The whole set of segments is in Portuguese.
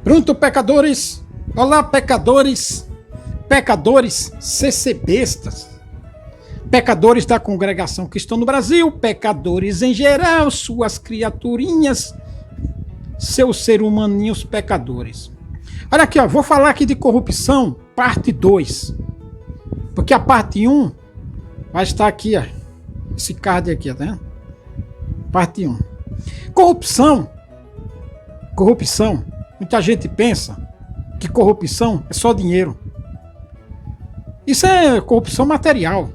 Pronto, pecadores. Olá, pecadores. Pecadores CCBistas. Pecadores da congregação que estão no Brasil. Pecadores em geral, suas criaturinhas. Seus ser humaninhos pecadores. Olha aqui, ó, vou falar aqui de corrupção, parte 2. Porque a parte 1 vai estar aqui, ó. Esse card aqui, tá vendo? Parte 1. Corrupção. Muita gente pensa que corrupção é só dinheiro. Isso é corrupção material.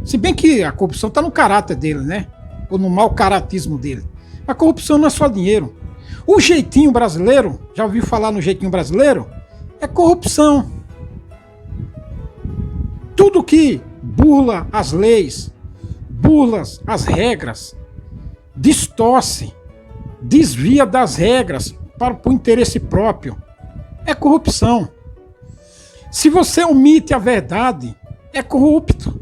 Se bem que a corrupção está no caráter dele, né? Ou no mau caratismo dele. A corrupção não é só dinheiro. O jeitinho brasileiro, já ouviu falar no jeitinho brasileiro? É corrupção. Tudo que burla as leis, burla as regras, distorce, desvia das regras para o interesse próprio, é corrupção. Se você omite a verdade, é corrupto.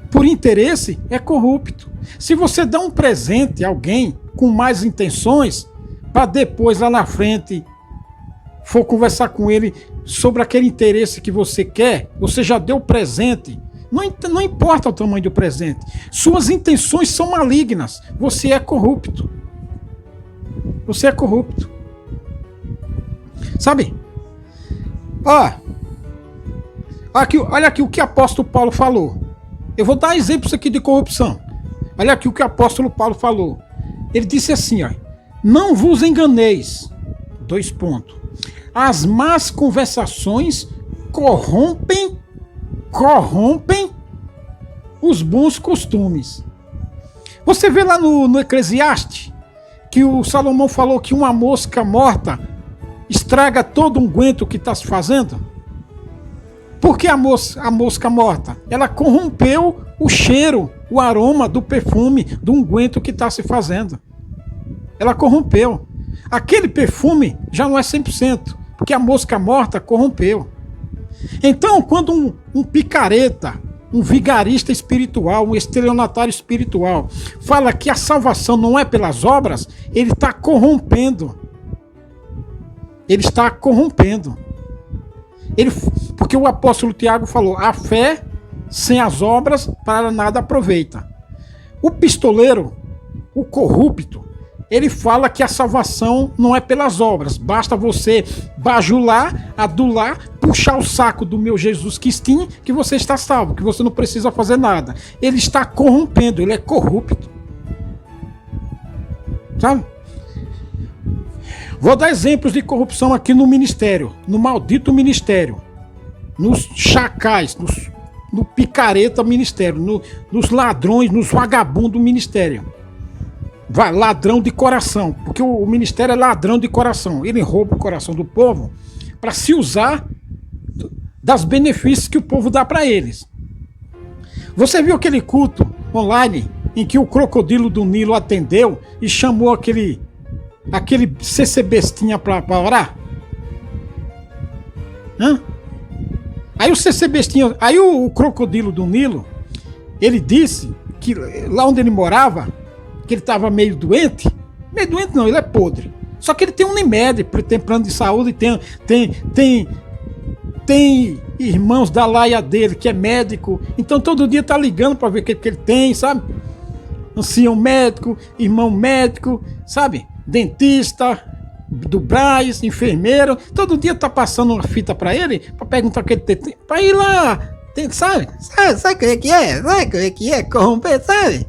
Por interesse, é corrupto. Se você dá um presente a alguém com más intenções, para depois lá na frente for conversar com ele sobre aquele interesse que você quer, você já deu o presente. Não importa o tamanho do presente. Suas intenções são malignas. Você é corrupto. Você é corrupto. Sabe? Olha aqui o que o apóstolo Paulo falou. Eu vou dar exemplos aqui de corrupção. Olha aqui o que o apóstolo Paulo falou. Ele disse assim, ó: não vos enganeis. 2 pontos. As más conversações corrompem os bons costumes. Você vê lá no Eclesiastes que o Salomão falou que uma mosca morta estraga todo um unguento que está se fazendo? Por que a mosca morta? Ela corrompeu o cheiro, o aroma do perfume do unguento que está se fazendo. Ela corrompeu. Aquele perfume já não é 100%, porque a mosca morta corrompeu. Então, quando um picareta, um vigarista espiritual, um estelionatário espiritual, fala que a salvação não é pelas obras, ele está corrompendo. Ele está corrompendo. Porque o apóstolo Tiago falou: a fé sem as obras para nada aproveita. O pistoleiro, o corrupto, ele fala que a salvação não é pelas obras. Basta você bajular, adular, puxar o saco do meu Jesus Cristinho, que você está salvo, que você não precisa fazer nada. Ele está corrompendo, ele é corrupto. Sabe? Vou dar exemplos de corrupção aqui no ministério, no maldito ministério, nos chacais, no picareta ministério, nos ladrões, nos vagabundos do ministério. Ladrão de coração, porque o ministério é ladrão de coração. Ele rouba o coração do povo para se usar das benefícios que o povo dá para eles. Você viu aquele culto online em que o crocodilo do Nilo atendeu e chamou aquele CCBestinha para orar? Aí o CCBestinha, aí o crocodilo do Nilo, ele disse que lá onde ele morava, que ele estava meio doente não, ele é podre. Só que ele tem um Unimed, tem plano de saúde, tem irmãos da laia dele que é médico, então todo dia tá ligando para ver o que ele tem, sabe? Ancião médico, irmão médico, sabe? Dentista do Braz, enfermeiro, todo dia tá passando uma fita para ele, para perguntar o que ele tem, para ir lá, sabe como é que é? Sabe como é que é? Corromper, sabe?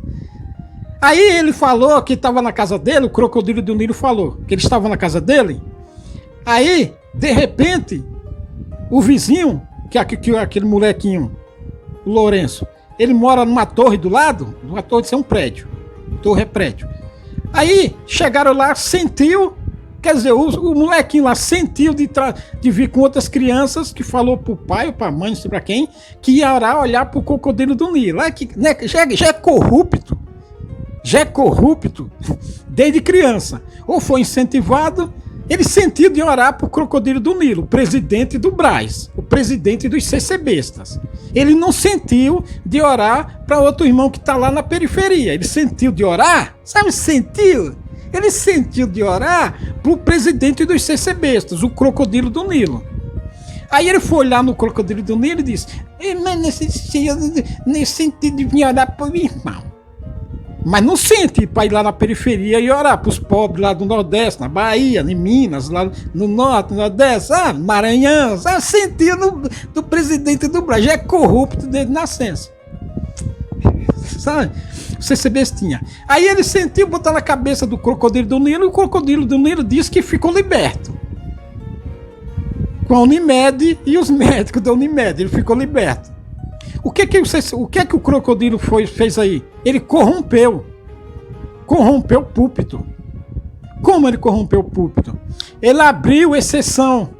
Aí ele falou que estava na casa dele, o crocodilo do Nilo falou que ele estava na casa dele. Aí, de repente, o vizinho, que aquele molequinho, o Lourenço, ele mora numa torre do lado, uma torre de ser um prédio. Torre é prédio. Aí, chegaram lá, sentiu, quer dizer, o molequinho lá sentiu de vir com outras crianças, que falou pro pai ou pra mãe, não sei pra quem, que ia olhar pro crocodilo do Nilo. Né, já é corrupto. Já é corrupto desde criança. Ou foi incentivado, ele sentiu de orar para o crocodilo do Nilo, o presidente do Braz, o presidente dos CCBistas. Ele não sentiu de orar para outro irmão que está lá na periferia. Ele sentiu de orar, sabe? Sentiu. Ele sentiu de orar pro presidente dos CCBistas, o Crocodilo do Nilo. Aí ele foi olhar no Crocodilo do Nilo e disse: mas nesse sentido de vir orar pro irmão. Mas não sente para ir lá na periferia e orar para os pobres lá do Nordeste, na Bahia, em Minas, lá no Norte, no Nordeste, Maranhão, sentia do presidente do Brasil, é corrupto desde nascença. Sabe? Você se bestinha. Aí ele sentiu, botar na cabeça do Crocodilo do Nilo, e o Crocodilo do Nilo disse que ficou liberto. Com a Unimed e os médicos da Unimed, ele ficou liberto. O que o Crocodilo fez aí? Ele corrompeu o púlpito. Como ele corrompeu o púlpito? Ele abriu exceção.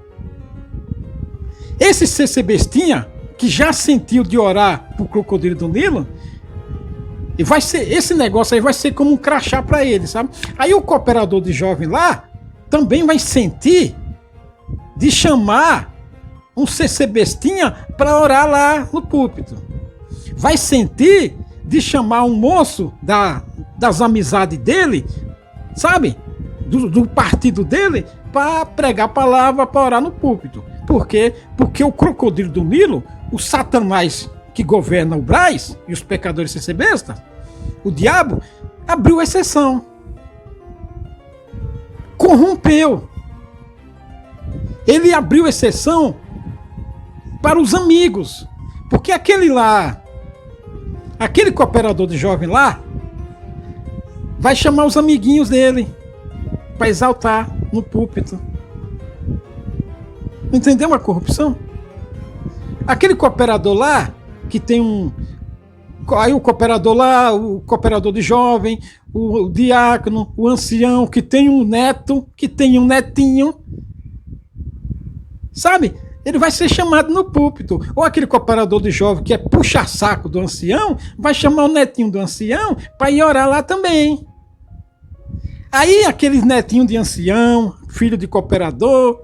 Esse CC Bestinha, que já sentiu de orar pro Crocodilo do Nilo, e vai ser, esse negócio aí vai ser como um crachá para ele, sabe? Aí o cooperador de jovem lá também vai sentir de chamar um CC Bestinha para orar lá no púlpito. Vai sentir de chamar um moço das amizades dele, sabe? Do partido dele, para pregar a palavra, para orar no púlpito. Por quê? Porque o Crocodilo do Nilo, o Satanás que governa o Brás e os pecadores CC Bestas, o diabo, abriu exceção. Corrompeu. Ele abriu exceção para os amigos, porque aquele cooperador de jovem lá, vai chamar os amiguinhos dele para exaltar no púlpito. Entendeu a corrupção? Aquele cooperador lá, que tem aí o cooperador lá, o cooperador de jovem, o diácono, o ancião, que tem um neto, que tem um netinho, sabe? Ele vai ser chamado no púlpito. Ou aquele cooperador de jovem que é puxa-saco do ancião, vai chamar o netinho do ancião para ir orar lá também. Aí aquele netinho de ancião, filho de cooperador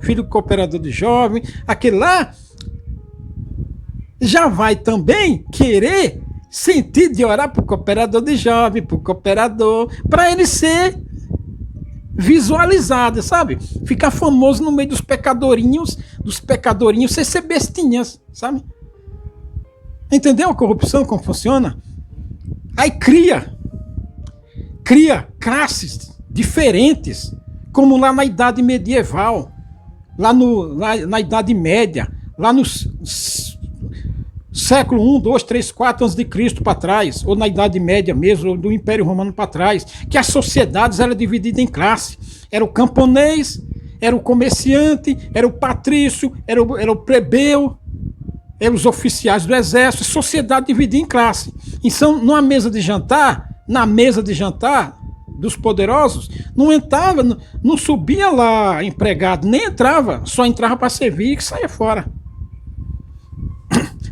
de jovem, aquele lá já vai também querer sentir de orar para o cooperador de jovem, para o cooperador, para ele ser visualizada, sabe? Ficar famoso no meio dos pecadorinhos ser bestinhas, sabe? Entendeu a corrupção, como funciona? Aí cria classes diferentes, como lá na Idade Medieval, lá na Idade Média, lá no século 1, 2, 3, 4 antes de Cristo para trás, ou na Idade Média mesmo, ou do Império Romano para trás, que as sociedades eram divididas em classes. Era o camponês, era o comerciante, era o patrício, era o plebeu, eram os oficiais do exército, sociedade dividida em classe. Então, na mesa de jantar dos poderosos, não subia lá empregado, nem entrava, só entrava para servir e saía fora.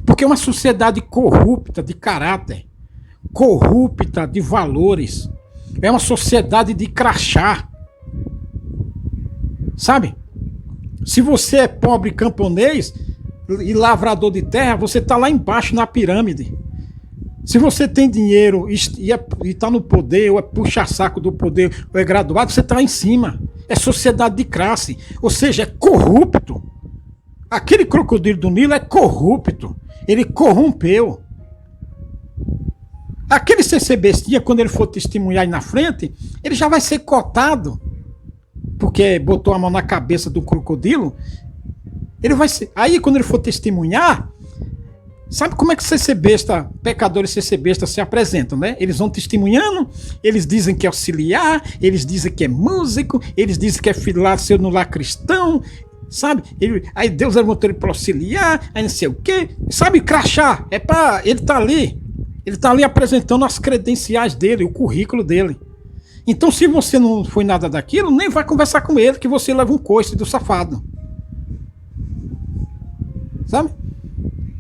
Porque é uma sociedade corrupta de caráter, corrupta de valores, é uma sociedade de crachá, sabe? Se você é pobre camponês e lavrador de terra, você está lá embaixo na pirâmide. Se você tem dinheiro e está no poder, ou é puxa-saco do poder, ou é graduado, você está em cima. É sociedade de classe, ou seja, é corrupto. Aquele Crocodilo do Nilo é corrupto. Ele corrompeu. Aquele CC Bestinha, quando ele for testemunhar aí na frente, ele já vai ser cotado, porque botou a mão na cabeça do crocodilo. Ele vai ser. Aí, quando ele for testemunhar, sabe como é que CC Besta, pecadores CC Besta se apresentam, né? Eles vão testemunhando, eles dizem que é auxiliar, eles dizem que é músico, eles dizem que é filho lá seu no lar cristão, sabe? Aí Deus levantou ele para auxiliar, aí não sei o quê. Sabe, crachá, é para ele tá ali apresentando as credenciais dele, o currículo dele. Então, se você não foi nada daquilo, nem vai conversar com ele, que você leva um coice do safado. Sabe?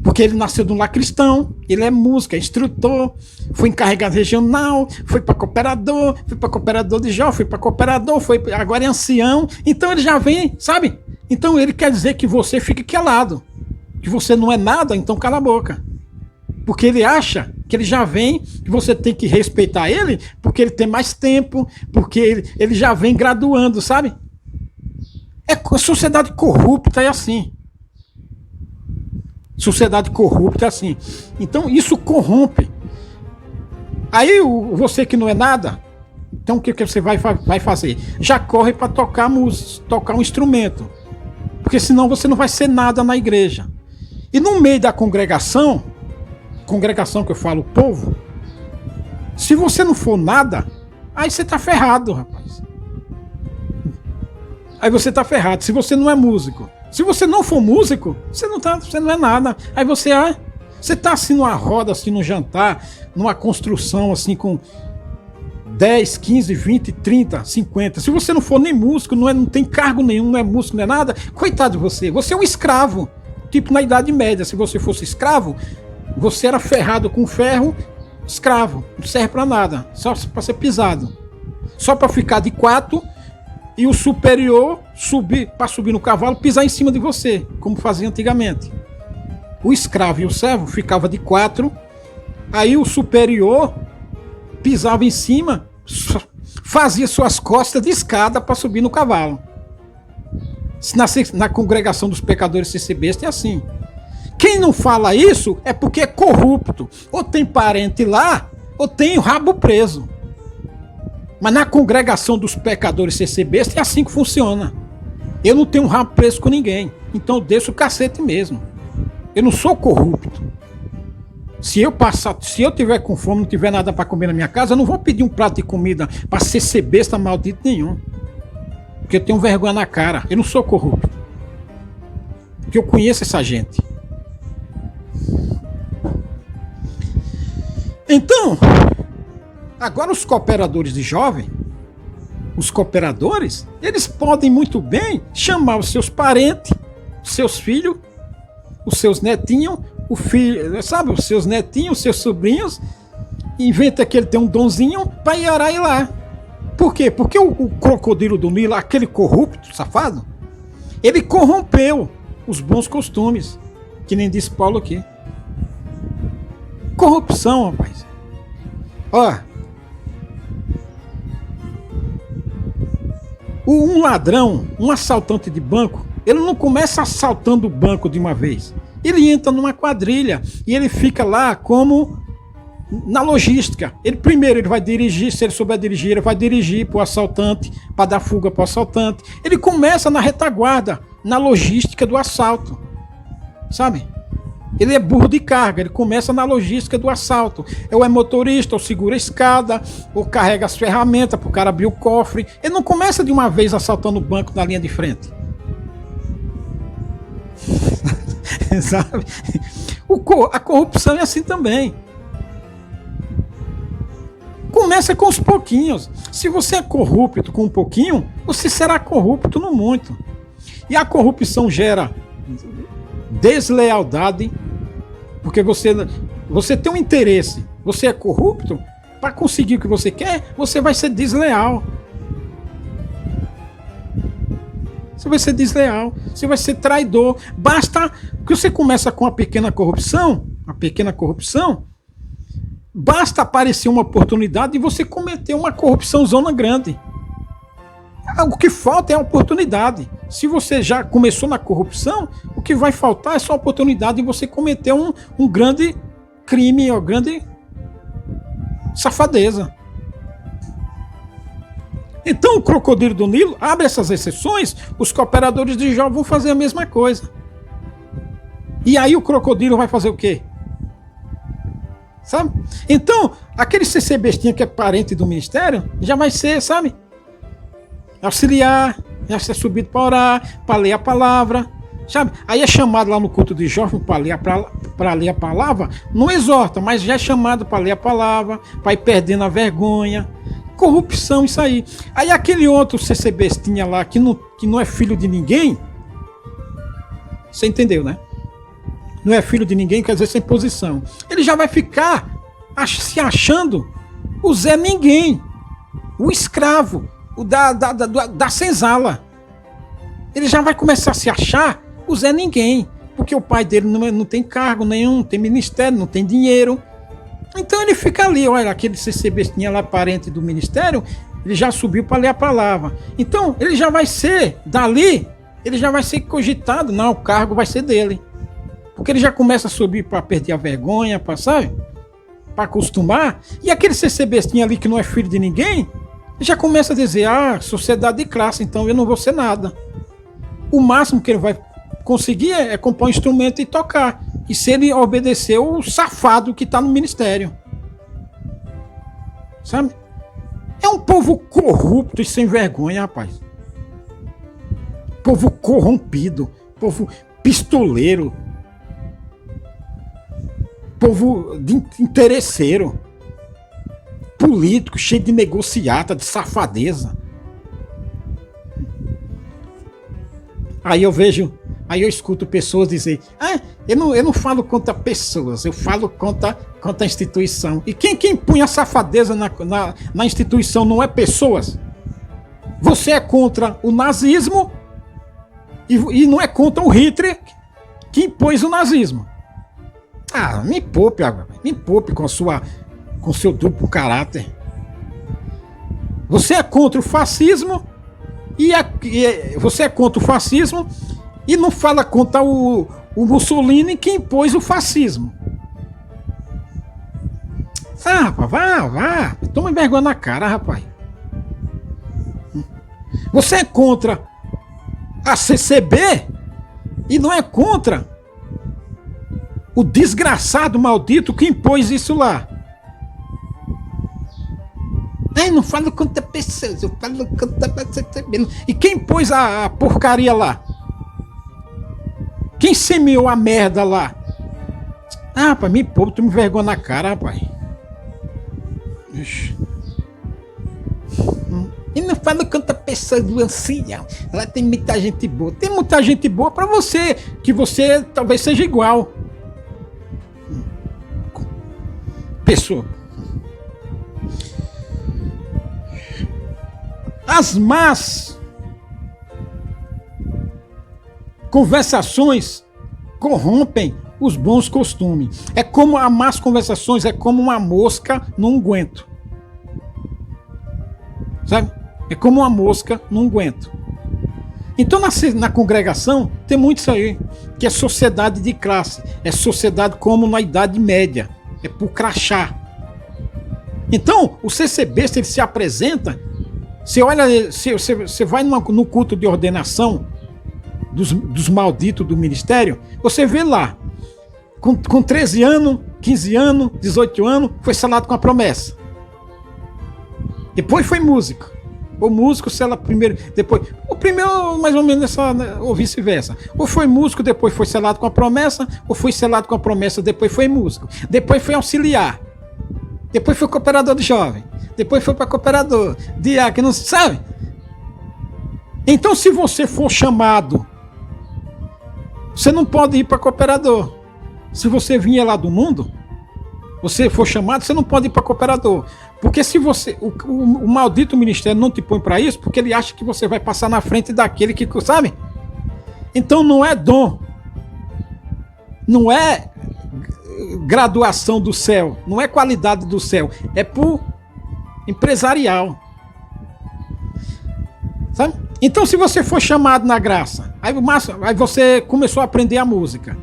Porque ele nasceu de um lar cristão, ele é músico, é instrutor, foi encarregado regional, foi para cooperador de jovem, foi para cooperador, agora é ancião. Então ele já vem, sabe? Então ele quer dizer que você fique calado, que você não é nada, então cala a boca. Porque ele acha que ele já vem, que você tem que respeitar ele, porque ele tem mais tempo, porque ele já vem graduando, sabe? Sociedade corrupta é assim. Sociedade corrupta é assim. Então isso corrompe. Aí você que não é nada, então o que você vai fazer? Já corre para tocar um instrumento. Porque senão você não vai ser nada na igreja. E no meio da congregação que eu falo, povo, se você não for nada, aí você tá ferrado, rapaz. Aí você tá ferrado. Se você não é músico. Se você não for músico, você não é nada. Aí você tá assim numa roda, assim num jantar, numa construção assim com 10, 15, 20, 30, 50. Se você não for nem músico, não tem cargo nenhum, não é músico, não é nada, coitado de você. Você é um escravo. Tipo na Idade Média, se você fosse escravo, você era ferrado com ferro, escravo. Não serve pra nada, só pra ser pisado. Só pra ficar de quatro e o superior para subir no cavalo, pisar em cima de você, como fazia antigamente. O escravo e o servo ficavam de quatro, aí o superior pisava em cima, fazia suas costas de escada para subir no cavalo. Na congregação dos pecadores CCBs é assim. Quem não fala isso é porque é corrupto, ou tem parente lá, ou tem o rabo preso. Mas na congregação dos pecadores CCBs é assim que funciona. Eu não tenho um rabo preso com ninguém, então eu desço o cacete mesmo. Eu não sou corrupto. Se eu tiver com fome, não tiver nada para comer na minha casa, eu não vou pedir um prato de comida para ser besta maldito nenhum. Porque eu tenho vergonha na cara. Eu não sou corrupto. Porque eu conheço essa gente. Então, agora os cooperadores de jovem, os cooperadores, eles podem muito bem chamar os seus parentes, os seus filhos, os seus netinhos, os seus netinhos, os seus sobrinhos, inventa que ele tem um donzinho para ir orar e lá. Por quê? Porque o crocodilo do Nilo, aquele corrupto, safado, ele corrompeu os bons costumes, que nem disse Paulo aqui. Corrupção, rapaz. Ó, um ladrão, um assaltante de banco, ele não começa assaltando o banco de uma vez. Ele entra numa quadrilha e ele fica lá como na logística. Primeiro ele vai dirigir, se ele souber dirigir, ele vai dirigir para o assaltante, para dar fuga para o assaltante. Ele começa na retaguarda, na logística do assalto. Sabe? Ele é burro de carga, ele começa na logística do assalto. Ou é motorista, ou segura a escada, ou carrega as ferramentas para o cara abrir o cofre. Ele não começa de uma vez assaltando o banco na linha de frente. Sabe? A corrupção é assim também. Começa com os pouquinhos. Se você é corrupto com um pouquinho, você será corrupto no muito. E a corrupção gera deslealdade, porque você tem um interesse, você é corrupto, para conseguir o que você quer, você vai ser desleal. Você vai ser desleal, você vai ser traidor. Basta que você começa com uma pequena corrupção, basta aparecer uma oportunidade e você cometer uma corrupção zona grande. O que falta é a oportunidade. Se você já começou na corrupção, o que vai faltar é só a oportunidade de você cometer um grande crime, uma grande safadeza. Então o crocodilo do Nilo abre essas exceções, os cooperadores de Jó vão fazer a mesma coisa. E aí o crocodilo vai fazer o quê? Sabe? Então, aquele CC bestinha que é parente do ministério, já vai ser, sabe? Auxiliar, já ser subido para orar, para ler a palavra, sabe? Aí é chamado lá no culto de jovem para ler a palavra, não exorta, mas já é chamado para ler a palavra, para ir perdendo a vergonha. Corrupção, isso aí. Aí aquele outro CC bestinha lá, que não é filho de ninguém, você entendeu, né? Não é filho de ninguém, quer dizer, sem posição. Ele já vai ficar se achando o Zé Ninguém, o escravo, o da senzala. Ele já vai começar a se achar o Zé Ninguém. porque o pai dele não tem cargo nenhum, não tem ministério, não tem dinheiro. Então ele fica ali, olha, aquele CCB tinha lá parente do ministério, ele já subiu para ler a palavra. Então ele já vai ser, dali, ele já vai ser cogitado, não, o cargo vai ser dele. Porque ele já começa a subir para perder a vergonha, sabe? Para acostumar. E aquele CCB tinha ali que não é filho de ninguém, já começa a dizer, sociedade de classe, então eu não vou ser nada. O máximo que ele vai conseguir é comprar um instrumento e tocar. E se ele obedecer o safado que está no ministério. Sabe? É um povo corrupto e sem vergonha, rapaz. Povo corrompido. Povo pistoleiro. Povo de interesseiro. Político, cheio de negociata, de safadeza. Aí eu escuto pessoas dizer, eu não falo contra pessoas, eu falo contra a instituição. E quem punha a safadeza na instituição não é pessoas. Você é contra o nazismo e não é contra o Hitler que impôs o nazismo. Me poupe com seu duplo caráter. Você é contra o fascismo você é contra o fascismo e não fala contra o Mussolini que impôs o fascismo. Rapaz, vá. Toma vergonha na cara, rapaz. Você é contra a CCB e não é contra o desgraçado maldito que impôs isso lá. Não falo contra pessoas, eu falo contra CCB. E quem pôs a porcaria lá? Quem semeou a merda lá? Rapaz, me poupa, tu me vergonha na cara, rapaz. E não falo contra pessoas do ancião. Lá tem muita gente boa. Tem muita gente boa pra você, que você talvez seja igual. Pessoa. As más conversações corrompem os bons costumes. É como as más conversações, é como uma mosca num unguento. Sabe? É como uma mosca num unguento. Então na congregação tem muito isso aí, que é sociedade de classe. É sociedade como na Idade Média. É por crachá. Então o CCB, se ele se apresenta, você olha, você vai no culto de ordenação dos malditos do ministério, você vê lá, com 13 anos, 15 anos, 18 anos, foi selado com a promessa. Depois foi músico. O músico sela primeiro, depois. O primeiro, mais ou menos, ou vice-versa. Ou foi músico, depois foi selado com a promessa, ou foi selado com a promessa, depois foi músico. Depois foi auxiliar. Depois foi cooperador de jovem. Depois foi para cooperador, diácono, sabe? Então, se você for chamado, você não pode ir para cooperador. Se você vier lá do mundo, você for chamado, você não pode ir para cooperador. Porque se você, o maldito ministério não te põe para isso, porque ele acha que você vai passar na frente daquele que, sabe? Então não é dom, não é graduação do céu, não é qualidade do céu, é por empresarial. Sabe? Então se você for chamado na graça, aí você começou a aprender a música,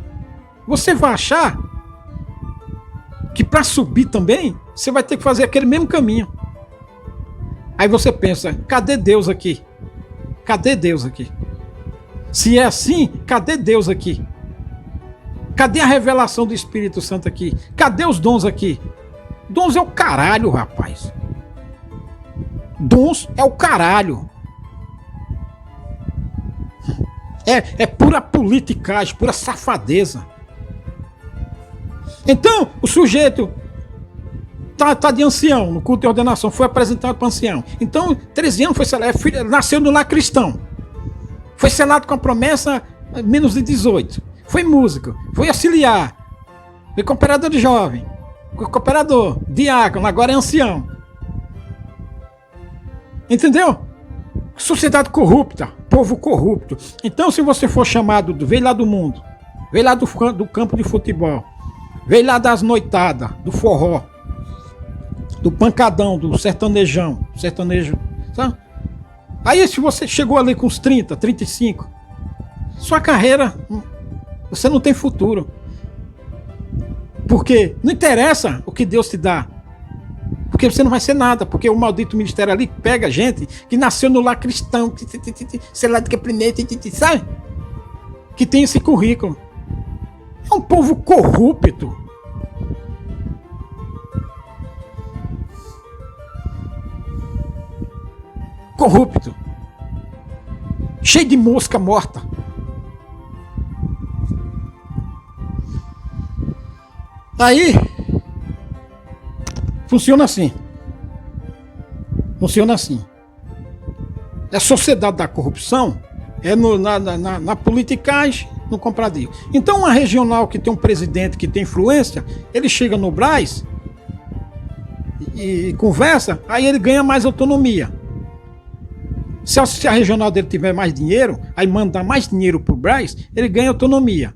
você vai achar que para subir também, você vai ter que fazer aquele mesmo caminho. Aí você pensa, cadê Deus aqui? Cadê Deus aqui? Se é assim, cadê Deus aqui? Cadê a revelação do Espírito Santo aqui? Cadê os dons aqui? Dons é o caralho, rapaz. Dons é o caralho. É pura politicagem, pura safadeza. Então, o sujeito tá de ancião, no culto de ordenação, foi apresentado para ancião. Então, 13 anos, nasceu no lar cristão. Foi selado com a promessa, menos de 18. Foi músico, foi auxiliar, foi cooperador de jovem, foi cooperador, diácono, agora é ancião. Entendeu? Sociedade corrupta, povo corrupto. Então, se você for chamado, veio lá do mundo, veio lá do campo de futebol, veio lá das noitadas, do forró, do pancadão, do sertanejo, sabe? Aí se você chegou ali com uns 30, 35, sua carreira, você não tem futuro. Porque não interessa o que Deus te dá. Porque você não vai ser nada. Porque o maldito ministério ali pega gente que nasceu no lar cristão, sei lá de que planeta, sabe? Que tem esse currículo. É um povo corrupto. Corrupto. Cheio de mosca morta. Aí, funciona assim. Funciona assim. A sociedade da corrupção é na politicagem, no compradinho. Então, uma regional que tem um presidente que tem influência, ele chega no Brás e conversa, aí ele ganha mais autonomia. Se a regional dele tiver mais dinheiro, aí mandar mais dinheiro pro Brás, ele ganha autonomia.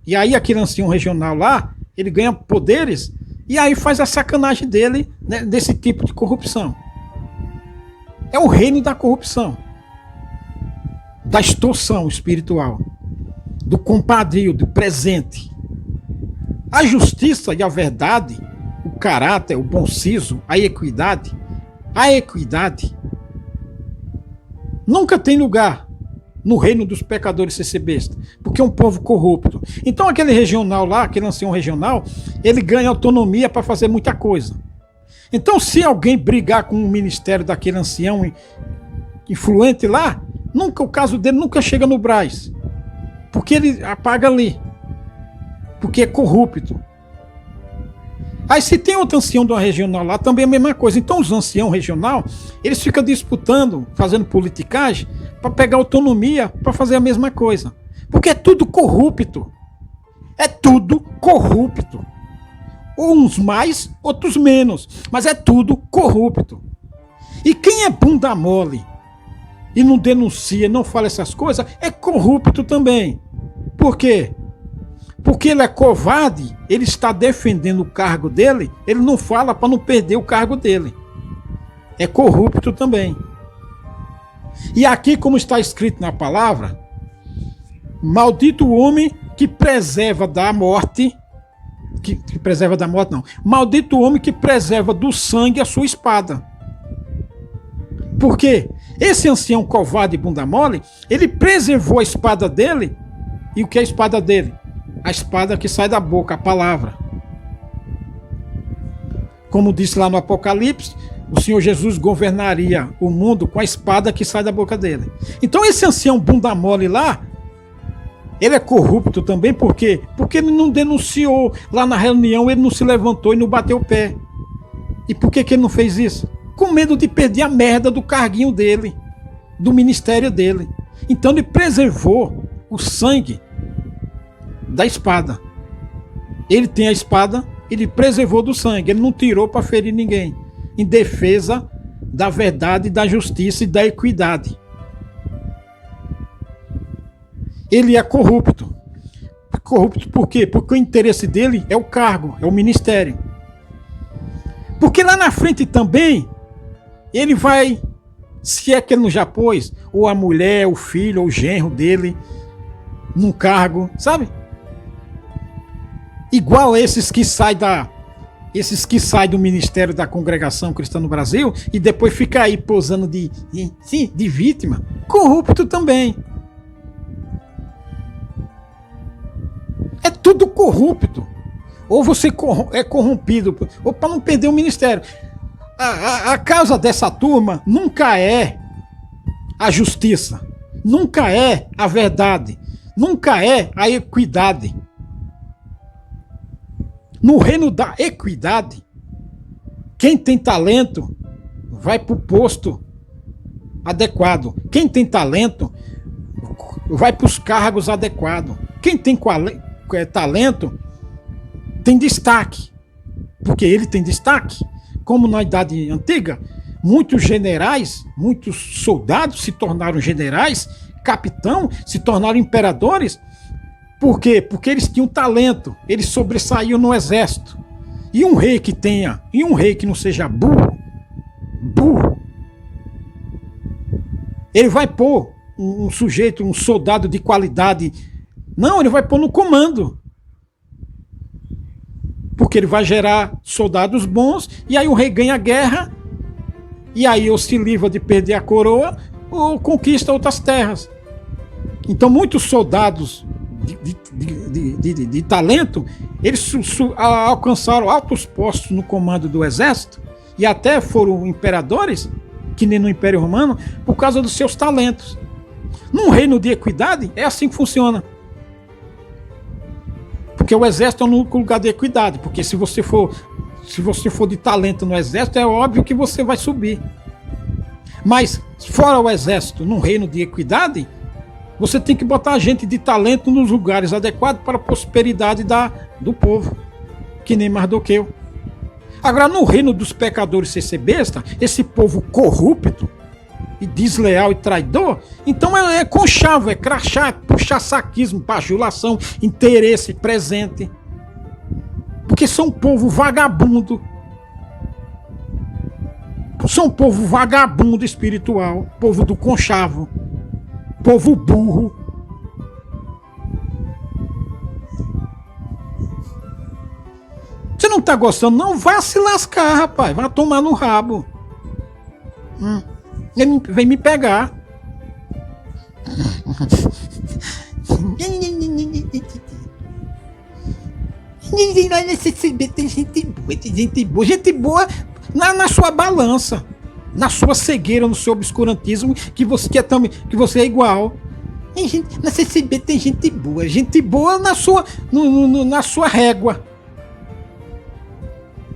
E aí aquele ancião regional lá, ele ganha poderes e aí faz a sacanagem dele, né, desse tipo de corrupção. É o reino da corrupção, da extorsão espiritual, do compadrio, do presente. A justiça e a verdade, o caráter, o bom siso, a equidade nunca tem lugar no reino dos pecadores ser besta, porque é um povo corrupto. Então aquele regional lá, aquele ancião regional, ele ganha autonomia para fazer muita coisa. Então se alguém brigar com o ministério daquele ancião influente lá, o caso dele nunca chega no Brás, porque ele apaga ali, porque é corrupto. Aí se tem outro ancião de uma regional lá, também é a mesma coisa. Então os anciãos regional, eles ficam disputando, fazendo politicagem, para pegar autonomia, para fazer a mesma coisa. Porque é tudo corrupto. É tudo corrupto. Uns mais, outros menos. Mas é tudo corrupto. E quem é bunda mole e não denuncia, não fala essas coisas, é corrupto também. Por quê? Porque ele é covarde, ele está defendendo o cargo dele, ele não fala para não perder o cargo dele. É corrupto também. E aqui, como está escrito na palavra, maldito o homem que preserva da morte, maldito o homem que preserva do sangue a sua espada. Por quê? Esse ancião covarde e bunda mole, ele preservou a espada dele, e o que é a espada dele? A espada que sai da boca, a palavra. Como disse lá no Apocalipse, o Senhor Jesus governaria o mundo com a espada que sai da boca dele. Então esse ancião bunda mole lá, ele é corrupto também, por quê? Porque ele não denunciou lá na reunião, ele não se levantou e não bateu o pé. E por que ele não fez isso? Com medo de perder a merda do carguinho dele, do ministério dele. Então ele preservou o sangue da espada. Ele tem a espada, ele preservou do sangue, ele não tirou para ferir ninguém, em defesa da verdade, da justiça e da equidade. Ele é corrupto. Corrupto por quê? Porque o interesse dele é o cargo, é o ministério. Porque lá na frente também, ele vai, se é que ele não já pôs, ou a mulher, o filho, ou o genro dele, num cargo, sabe? Igual esses que saem do Ministério da Congregação Cristã no Brasil e depois fica aí posando de vítima. Corrupto também. É tudo corrupto. Ou você é corrompido, ou para não perder o ministério. A causa dessa turma nunca é a justiça, nunca é a verdade, nunca é a equidade. No reino da equidade, quem tem talento vai para o posto adequado. Quem tem talento vai para os cargos adequados. Quem tem talento tem destaque, porque ele tem destaque. Como na Idade Antiga, muitos generais, muitos soldados se tornaram generais, capitão, se tornaram imperadores, Por quê? Porque eles tinham talento, eles sobressaíam no exército. E um rei que não seja burro, ele vai pôr um sujeito, um soldado de qualidade. Não, ele vai pôr no comando. Porque ele vai gerar soldados bons, e aí o rei ganha a guerra, e aí ou se livra de perder a coroa, ou conquista outras terras. Então muitos soldados de talento, eles alcançaram altos postos no comando do exército, e até foram imperadores, que nem no Império Romano, por causa dos seus talentos. Num reino de equidade, é assim que funciona. Porque o exército é o único lugar de equidade. Porque se você for de talento no exército, é óbvio que você vai subir. Mas, fora o exército, num reino de equidade, você tem que botar gente de talento nos lugares adequados para a prosperidade do povo. Que nem Mardoqueu. Agora, no reino dos pecadores ser besta, esse povo corrupto, e desleal e traidor, então é conchavo, é crachá, é puxa-saquismo, bajulação, interesse, presente. Porque são um povo vagabundo. São um povo vagabundo espiritual, povo do conchavo, povo burro. Você não tá gostando, não? Vá se lascar, rapaz, vá tomar no rabo. Ele vem me pegar. Tem gente boa. Gente boa na sua balança, na sua cegueira, no seu obscurantismo, que você é igual. Na CCB tem gente boa na sua régua,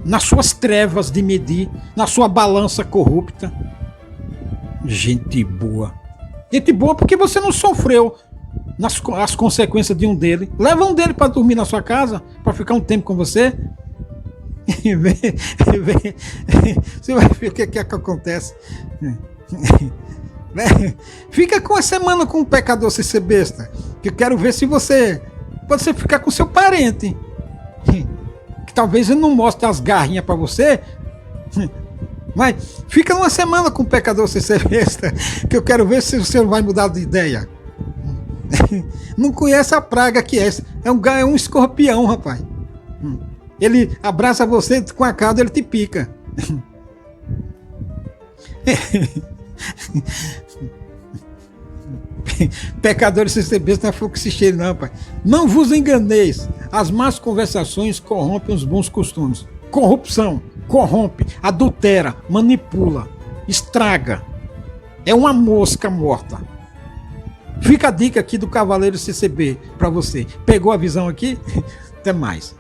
nas suas trevas de medir, na sua balança corrupta. Gente boa porque você não sofreu as consequências de um dele. Leva um dele para dormir na sua casa, para ficar um tempo com você. Você vai ver o que acontece. Fica com a semana com o pecador sem ser besta, que eu quero ver se você pode ficar com seu parente, que talvez ele não mostre as garrinhas para você. Mas fica uma semana com o pecador sem ser besta, que eu quero ver se você não vai mudar de ideia. Não conhece a praga que é essa. É um escorpião, rapaz. Ele abraça você com a cauda, ele te pica. Pecadores sem ser besta não é fogo que se cheire, não, rapaz. Não vos enganeis. As más conversações corrompem os bons costumes. Corrupção corrompe, adultera, manipula, estraga. É uma mosca morta. Fica a dica aqui do Cavaleiro CCB para você. Pegou a visão aqui? Até mais.